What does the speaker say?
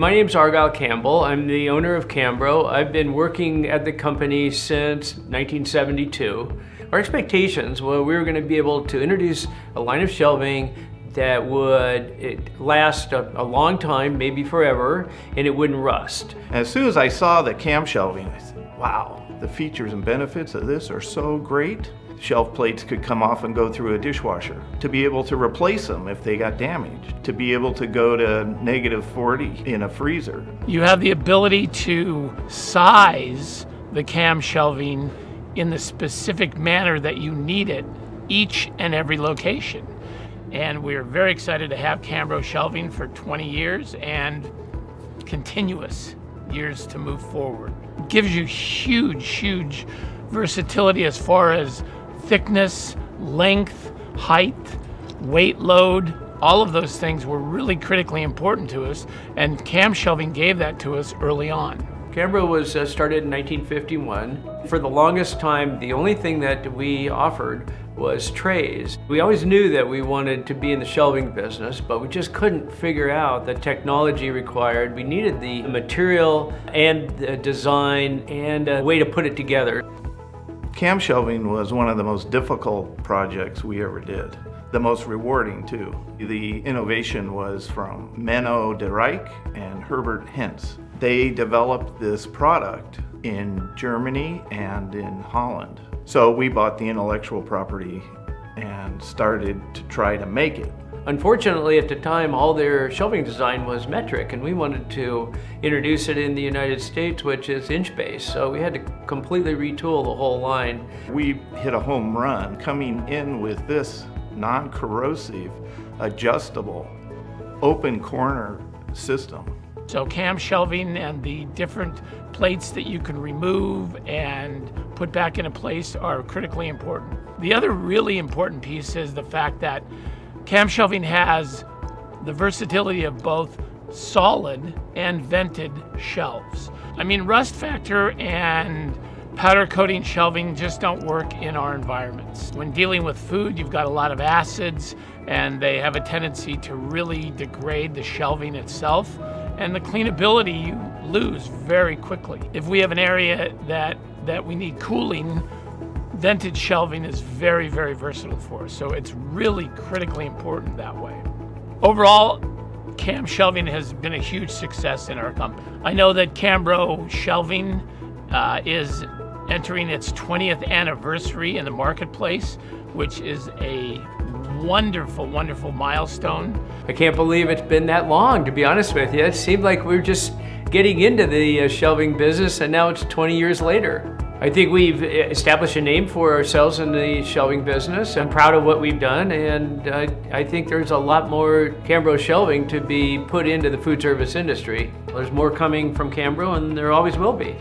My name's Argyle Campbell. I'm the owner of Cambro. I've been working at the company since 1972. Our expectations were we were going to be able to introduce a line of shelving that would last a long time, maybe forever, and it wouldn't rust. As soon as I saw the Camshelving, I said, wow, the features and benefits of this are so great. Shelf plates could come off and go through a dishwasher. To be able to replace them if they got damaged. To be able to go to -40 in a freezer. You have the ability to size the Camshelving in the specific manner that you need it, each and every location. And we're very excited to have Cambro Shelving for 20 years and continuous years to move forward. It gives you huge versatility as far as thickness, length, height, weight load. All of those things were really critically important to us, and Camshelving gave that to us early on. Cambro was started in 1951. For the longest time, the only thing that we offered was trays. We always knew that we wanted to be in the shelving business, but we just couldn't figure out the technology required. We needed the material and the design and a way to put it together. Camshelving was one of the most difficult projects we ever did. The most rewarding too. The innovation was from Menno de Rijk and Herbert Hens. They developed this product in Germany and in Holland. So we bought the intellectual property and started to try to make it. Unfortunately, at the time, all their shelving design was metric, and we wanted to introduce it in the United States, which is inch-based. So we had to completely retool the whole line. We hit a home run coming in with this non-corrosive, adjustable, open corner system. So Camshelving and the different plates that you can remove and put back into place are critically important. The other really important piece is the fact that Camshelving has the versatility of both solid and vented shelves. I mean, rust factor and powder coating shelving just don't work in our environments. When dealing with food, you've got a lot of acids and they have a tendency to really degrade the shelving itself, and the cleanability you lose very quickly. If we have an area that we need cooling, vented shelving is very versatile for us, so it's really critically important that way. Overall, Camshelving has been a huge success in our company. I know that Cambro Shelving is entering its 20th anniversary in the marketplace, which is a wonderful milestone. I can't believe it's been that long, to be honest with you. It seemed like we were just getting into the shelving business, and now it's 20 years later. I think we've established a name for ourselves in the shelving business. I'm proud of what we've done, and I think there's a lot more Cambro shelving to be put into the food service industry. There's more coming from Cambro, and there always will be.